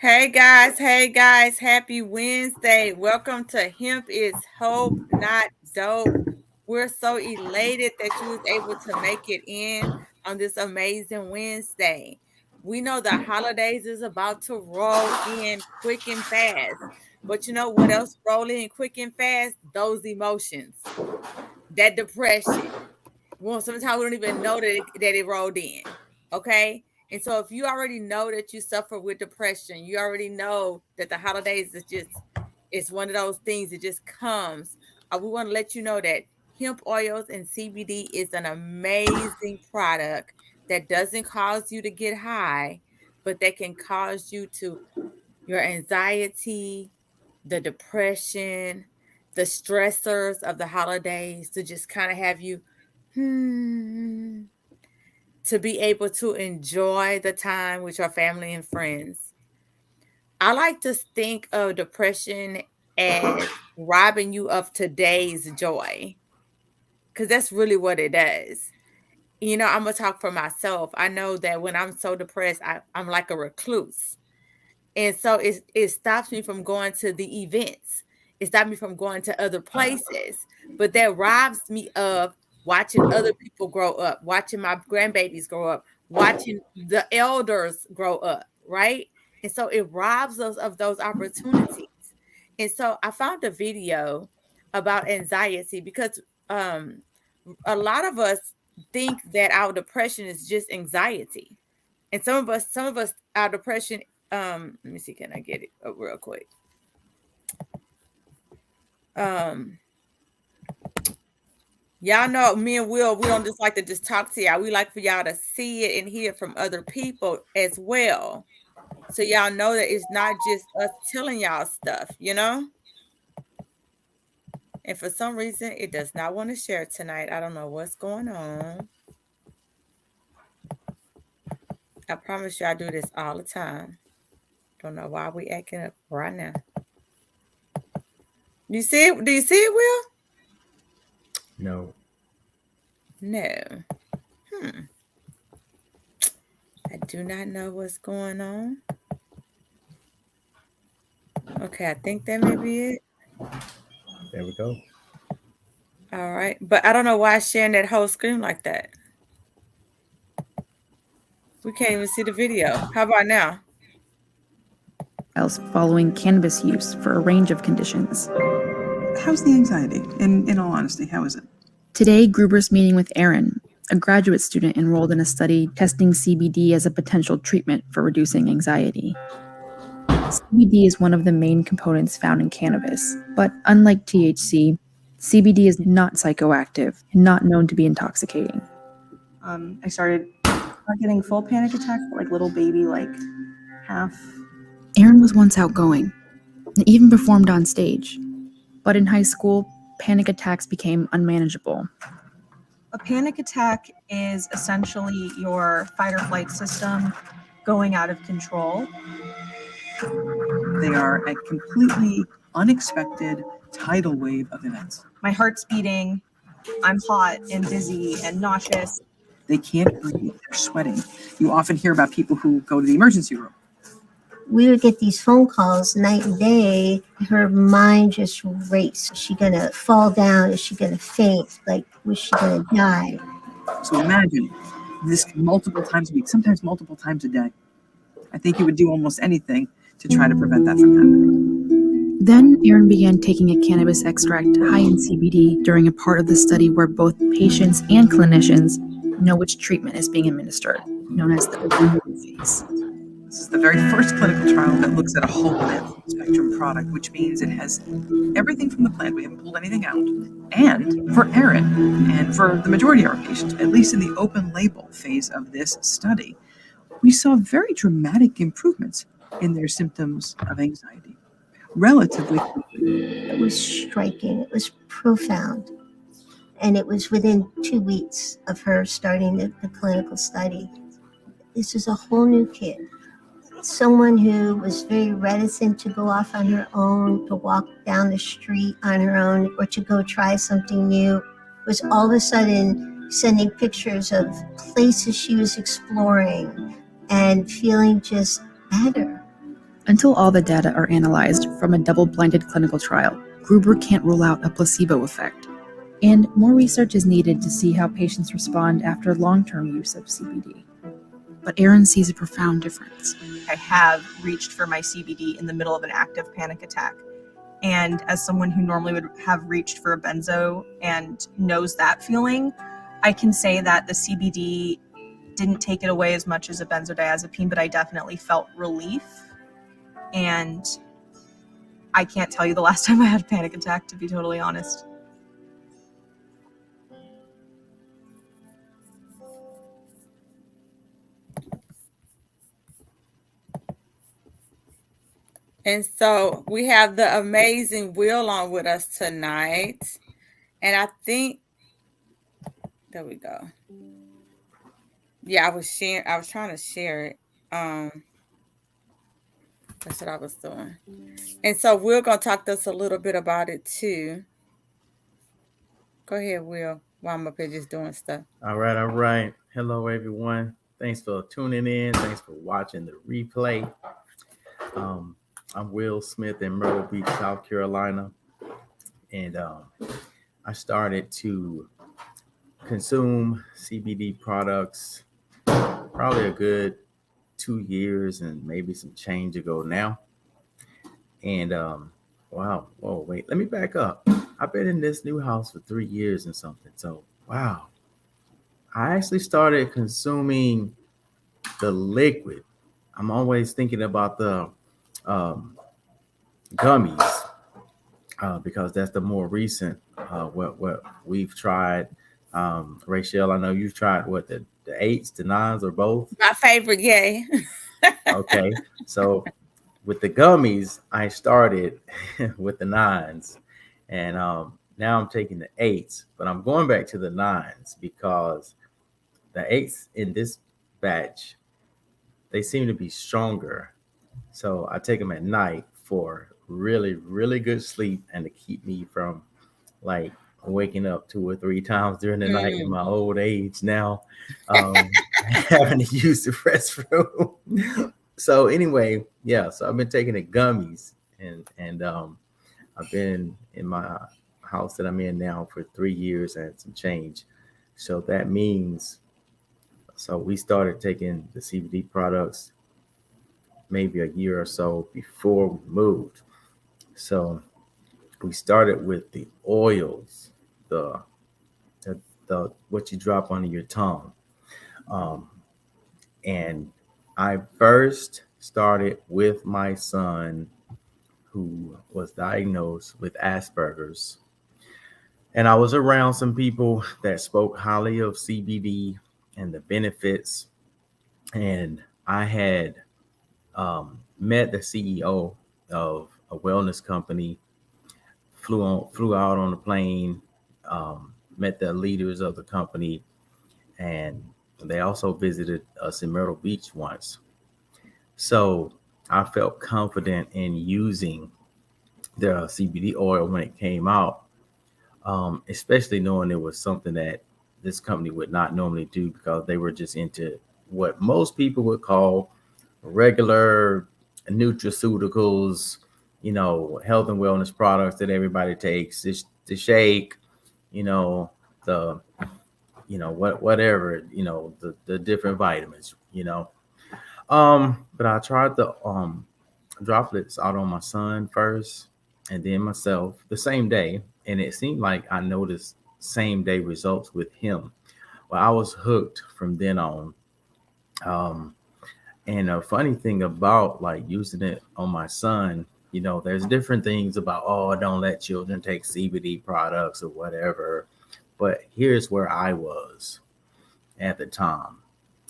Hey guys, happy Wednesday. Welcome to Hemp is Hope, Not Dope. We're so elated that you was able to make it in on this amazing Wednesday. We know the holidays is about to roll in quick and fast. But you know what else roll in quick and fast? Those emotions, that depression. Well, sometimes we don't even know that it rolled in. Okay. And so if you already know that you suffer with depression, you already know that the holidays is just it's one of those things that just comes. We want to let you know that hemp oils and CBD is an amazing product that doesn't cause you to get high, but that can cause you to your anxiety, the depression, the stressors of the holidays to just kind of have you hmm, to be able to enjoy the time with your family and friends. I like to think of depression as robbing you of today's joy because that's really what it does. I'm gonna talk for myself. I know that when I'm so depressed, I'm like a recluse. And so it stops me from going to the events. It stops me from going to other places. But that robs me of watching other people grow up, watching my grandbabies grow up, watching the elders grow up, right? And so it robs us of those opportunities. And so I found a video about anxiety because um a lot of us think that our depression is just anxiety. And some of us, our depression, let me see, can I get it up real quick? Um, y'all know me and Will, we don't just like to just talk to y'all. We like for y'all to see it and hear from other people as well. So y'all know that it's not just us telling y'all stuff. And for some reason, it does not want to share tonight. I don't know what's going on. I promise you I do this all the time. Don't know why we acting up right now. You see it? Do you see it, Will? No. No. I do not know what's going on. Okay, I think that may be it. There we go. All right. But I don't know why it's sharing that whole screen like that. We can't even see the video. How about now? Following cannabis use for a range of conditions. How's the anxiety? In all honesty, how is it? Today, Gruber's meeting with Aaron, a graduate student enrolled in a study testing CBD as a potential treatment for reducing anxiety. CBD is one of the main components found in cannabis, but unlike THC, CBD is not psychoactive and not known to be intoxicating. I started not getting full panic attacks, but like little baby, like half. Aaron was once outgoing and even performed on stage. But in high school, panic attacks became unmanageable. A panic attack is essentially your fight or flight system going out of control. They are a completely unexpected tidal wave of events. My heart's beating, I'm hot and dizzy and nauseous. They can't breathe, they're sweating. You often hear about people who go to the emergency room. We would get these phone calls night and day. Her mind just raced. Is she gonna fall down? Is she gonna faint? Like, was she gonna die? So imagine this multiple times a week, sometimes multiple times a day. I think you would do almost anything to try to prevent that from happening. Then Aaron began taking a cannabis extract high in CBD during a part of the study where both patients and clinicians know which treatment is being administered, known as the open phase. This is the very first clinical trial that looks at a whole plant spectrum product, which means it has everything from the plant. We haven't pulled anything out. And for Aaron, and for the majority of our patients, at least in the open label phase of this study, we saw very dramatic improvements in their symptoms of anxiety, relatively quickly. It was striking. It was profound. And it was within 2 weeks of her starting the clinical study. This is a whole new kid. Someone who was very reticent to go off on her own, to walk down the street on her own, or to go try something new, was all of a sudden sending pictures of places she was exploring and feeling just better. Until all the data are analyzed from a double-blinded clinical trial, Gruber can't rule out a placebo effect. And more research is needed to see how patients respond after long-term use of CBD. But Erin sees a profound difference. I have reached for my CBD in the middle of an active panic attack. And as someone who normally would have reached for a benzo and knows that feeling, I can say that the CBD didn't take it away as much as a benzodiazepine, but I definitely felt relief. And I can't tell you the last time I had a panic attack, to be totally honest. And so we have the amazing Will on with us tonight. And I think, there we go. Yeah, I was trying to share it. That's what I was doing. And so Will gonna talk to us a little bit about it too. Go ahead, Will, while I'm up here just doing stuff. All right. Hello, everyone. Thanks for tuning in. Thanks for watching the replay. I'm Will Smith in Myrtle Beach, South Carolina. And I started to consume CBD products probably a good 2 years and maybe some change ago now. And wow, whoa, wait, let me back up. I've been in this new house for 3 years and something. So wow, I actually started consuming the liquid. I'm always thinking about the gummies because that's the more recent what we've tried. Rachel, I know you've tried what the 8s, the 9s, or both. My favorite, yay. Okay, so with the gummies, I started with the 9s, and now I'm taking the 8s, but I'm going back to the 9s because the 8s in this batch, they seem to be stronger. So I take them at night for really, really good sleep and to keep me from like waking up 2 or 3 times during the night in my old age now, having to use the restroom. So anyway, yeah, so I've been taking the gummies and I've been in my house that I'm in now for 3 years and some change. So that means, so we started taking the CBD products maybe a year or so before we moved. So we started with the oils, the what you drop under your tongue. And I first started with my son who was diagnosed with Asperger's. And I was around some people that spoke highly of CBD and the benefits. And I had met the CEO of a wellness company, flew out on a plane, met the leaders of the company, and they also visited us in Myrtle Beach once. So I felt confident in using the CBD oil when it came out, especially knowing it was something that this company would not normally do because they were just into what most people would call regular nutraceuticals, health and wellness products that everybody takes, the shake, the, whatever, the different vitamins, but I tried the droplets out on my son first and then myself the same day. And it seemed like I noticed same day results with him. Well, I was hooked from then on. And a funny thing about like using it on my son, there's different things about, oh, don't let children take CBD products or whatever. But here's where I was at the time.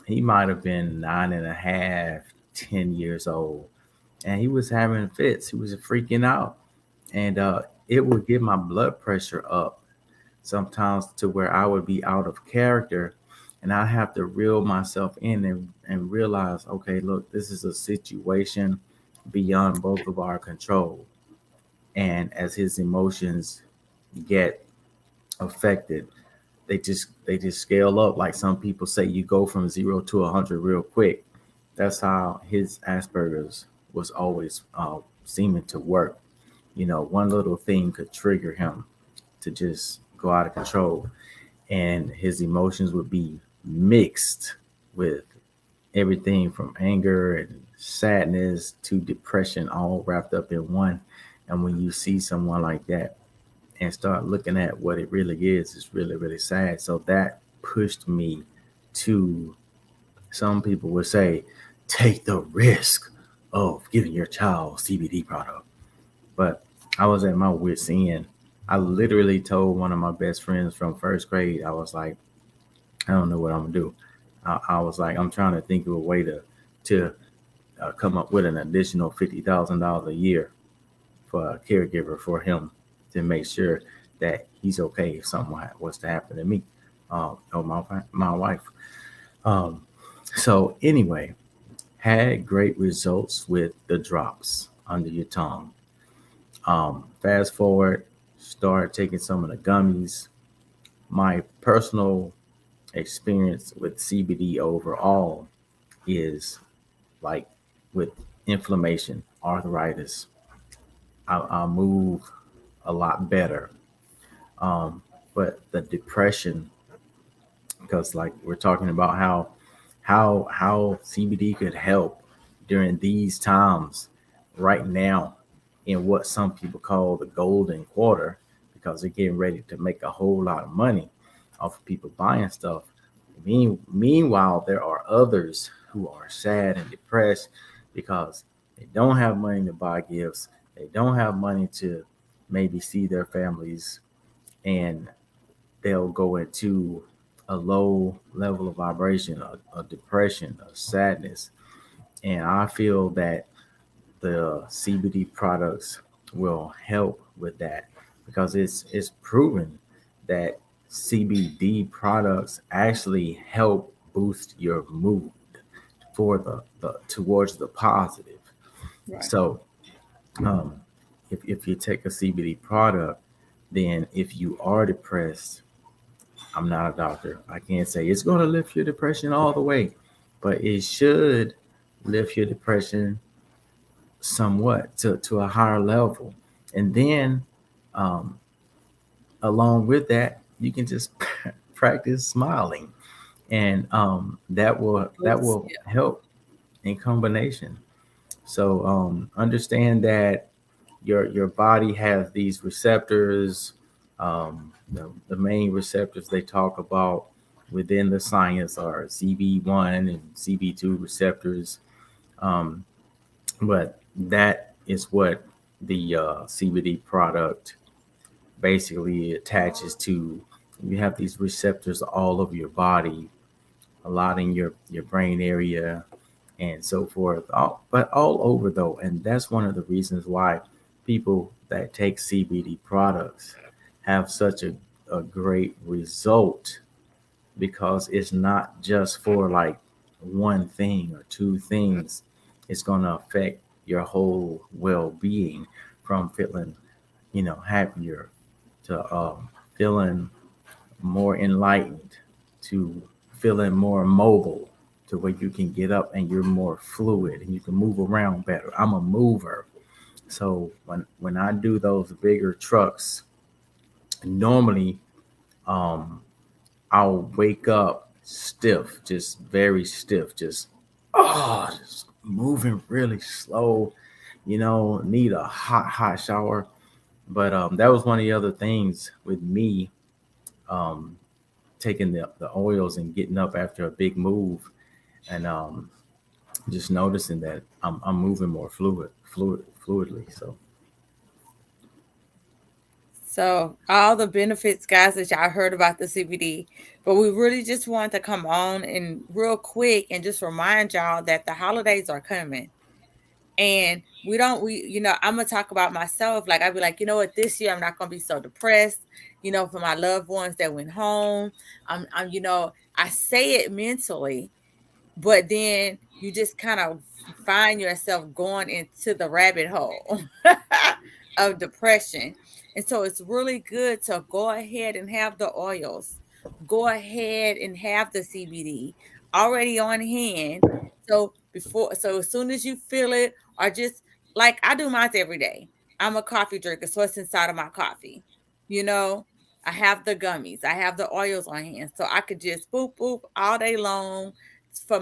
He might have been 9.5, 10 years old. And he was having fits. He was freaking out. And it would get my blood pressure up sometimes to where I would be out of character. And I have to reel myself in and realize, okay, look, this is a situation beyond both of our control. And as his emotions get affected, they just scale up. Like some people say, you go from 0 to 100 real quick. That's how his Asperger's was always seeming to work. One little thing could trigger him to just go out of control, and his emotions would be mixed with everything from anger and sadness to depression, all wrapped up in one. And when you see someone like that and start looking at what it really is, it's really, really sad. So that pushed me to, some people would say, take the risk of giving your child CBD product. But I was at my wit's end. I literally told one of my best friends from first grade, I was like, I don't know what I'm gonna do. I was like, I'm trying to think of a way to come up with an additional $50,000 a year for a caregiver for him to make sure that he's okay if something was to happen to me, or my wife. Um, so anyway, had great results with the drops under your tongue. Fast forward, start taking some of the gummies. My personal experience with CBD overall is like with inflammation, arthritis. I move a lot better. But the depression, because like we're talking about how CBD could help during these times right now in what some people call the golden quarter, because they're getting ready to make a whole lot of money off of people buying stuff. Meanwhile, there are others who are sad and depressed because they don't have money to buy gifts. They don't have money to maybe see their families, and they'll go into a low level of vibration, a depression, a sadness. And I feel that the CBD products will help with that, because it's proven that CBD products actually help boost your mood for the towards the positive. Right. So um, if you take a CBD product, then if you are depressed, I'm not a doctor. I can't say it's going to lift your depression all the way, but it should lift your depression somewhat to a higher level. And then um, along with that, you can just practice smiling, and that Oops, will help in combination. So understand that your body has these receptors. The main receptors they talk about within the science are CB1 and CB2 receptors. Um, but that is what the CBD product basically attaches to. You have these receptors all over your body, a lot in your brain area, and so forth. But all over though, and that's one of the reasons why people that take CBD products have such a great result, because it's not just for like one thing or two things. It's going to affect your whole well-being, from feeling happier to feeling more enlightened to feeling more mobile, to where you can get up and you're more fluid and you can move around better. I'm a mover. So when I do those bigger trucks, normally um, I'll wake up stiff, just very stiff, just moving really slow, need a hot shower. But that was one of the other things with me, um, taking the oils and getting up after a big move, and just noticing that I'm moving more fluidly. So So all the benefits, guys, that y'all heard about the CBD, but we really just wanted to come on and real quick and just remind y'all that the holidays are coming. And we don't, I'm gonna talk about myself. Like I'd be like, you know what, this year I'm not gonna be so depressed, for my loved ones that went home. I say it mentally, but then you just kind of find yourself going into the rabbit hole of depression. And so it's really good to go ahead and have the oils, go ahead and have the CBD already on hand, So as soon as you feel it, or just like I do mine every day. I'm a coffee drinker, so it's inside of my coffee. You know, I have the gummies, I have the oils on hand, so I could just boop boop all day long for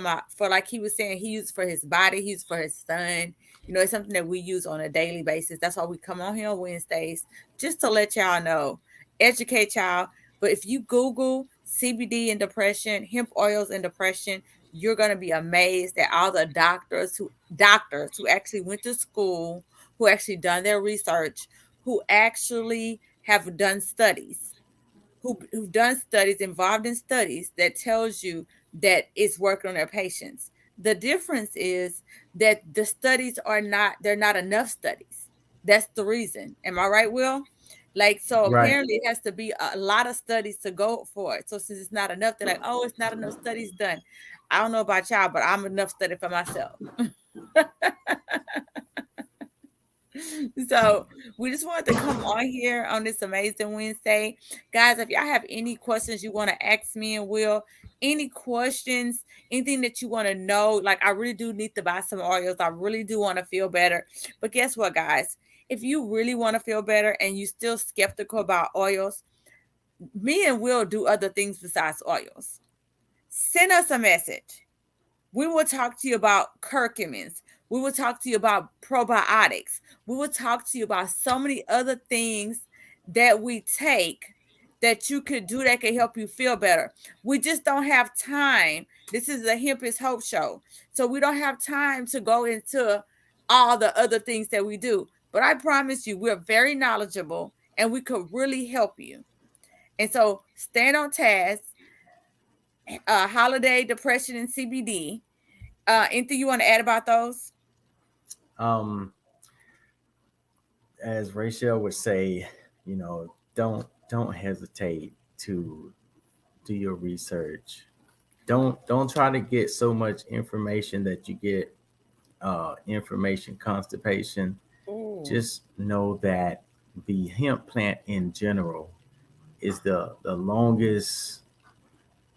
like he was saying, he used for his body, he used for his son. You know, it's something that we use on a daily basis. That's why we come on here on Wednesdays, just to let y'all know, educate y'all. But if you Google CBD and depression, hemp oils and depression, you're going to be amazed at all the doctors who actually went to school, who actually done their research, who actually have done studies, who've done studies, involved in studies that tells you that it's working on their patients. The difference is that the studies are not, they're not enough studies. That's the reason. Am I right, Will? Like, so Right. apparently it has to be a lot of studies to go for it. So since it's not enough, they're like, oh, it's not enough studies done. I don't know about y'all, but I'm enough study for myself. So we just wanted to come on here on this amazing Wednesday. Guys, if y'all have any questions you want to ask me and Will, any questions, anything that you want to know, like I really do need to buy some oils. I really do want to feel better. But guess what, guys? If you really want to feel better and you still skeptical about oils, me and Will do other things besides oils. Send us a message. We will talk to you about curcumins. We will talk to you about probiotics. We will talk to you about so many other things that we take that you could do that can help you feel better. We just don't have time. This is the Hemp is Hope show. So we don't have time to go into all the other things that we do. But I promise you, we're very knowledgeable and we could really help you. And so stand on task, holiday depression and CBD. Anything you want to add about those? Um, as Rachel would say, don't hesitate to do your research. Don't try to get so much information that you get information constipation. Oh, Just know that the hemp plant in general is the longest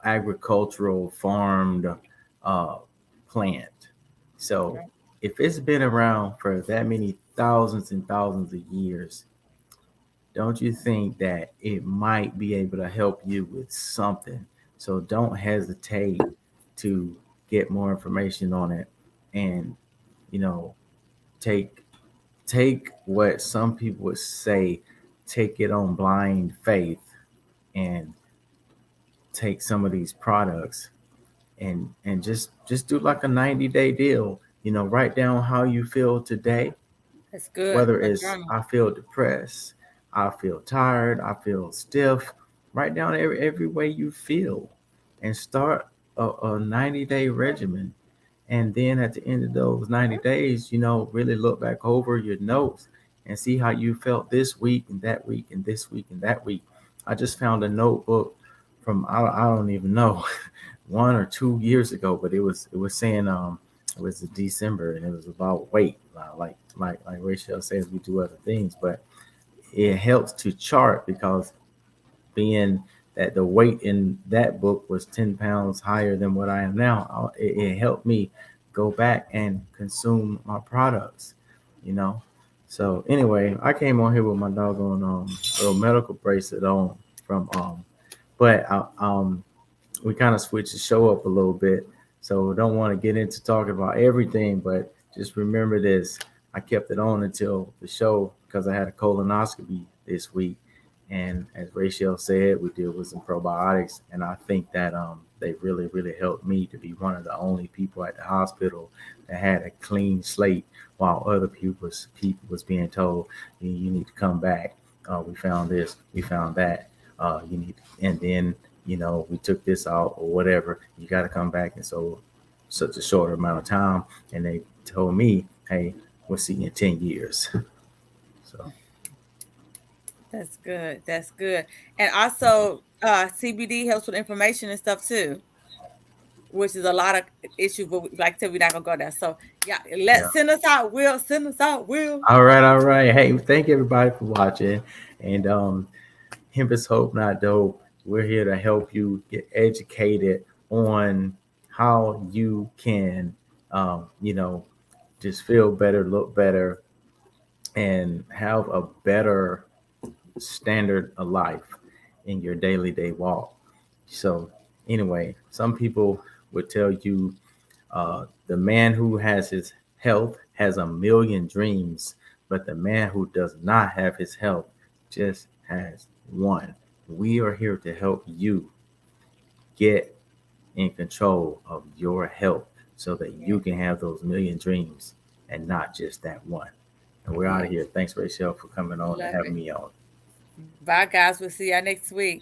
agricultural farmed uh, plant. So okay. if it's been around for that many thousands and thousands of years, don't you think that it might be able to help you with something? So don't hesitate to get more information on it, and you know take take what some people would say, take it on blind faith, and take some of these products and just do like a 90-day deal. Write down how you feel today, That's good. whether A it's journal. I feel depressed, I feel tired, I feel stiff. Write down every way you feel and start a 90-day regimen. And then at the end of those 90 days, really look back over your notes and see how you felt this week and that week and this week and that week. I just found a notebook from I don't even know 1 or 2 years ago, but it was saying it was December and it was about weight. Like Rachel says, we do other things, but it helps to chart because being that the weight in that book was 10 pounds higher than what I am now, it helped me go back and consume my products, you know. So anyway, I came on here with my doggone little medical bracelet on from but we kind of switched the show up a little bit. So don't want to get into talking about everything, but just remember this. I kept it on until the show because I had a colonoscopy this week. And as Rachel said, we deal with some probiotics. And I think that they really, really helped me to be one of the only people at the hospital that had a clean slate while other people was being told, you need to come back. We found this, we found that. You need, and then we took this out or whatever. You got to come back. And so, such a short amount of time. And they told me, hey, we'll see you in 10 years. So, That's good. That's good. And also, CBD helps with information and stuff too, which is a lot of issues. But like I said, we're not gonna go there. So yeah, yeah. let's send us out. Will send us out. Will. All right. All right. Hey, thank everybody for watching. And Hemp is Hope, Not Dope. We're here to help you get educated on how you can you know, just feel better, look better, and have a better standard of life in your daily day walk. So, anyway, some people would tell you the man who has his health has a million dreams, but the man who does not have his health just has one. We are here to help you get in control of your health so that you can have those million dreams and not just that one. And we're out of here. Thanks, Rachel, for coming on and Love having it. me on. Bye, guys. We'll see y'all next week.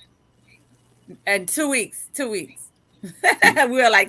And 2 weeks. 2 weeks. We're like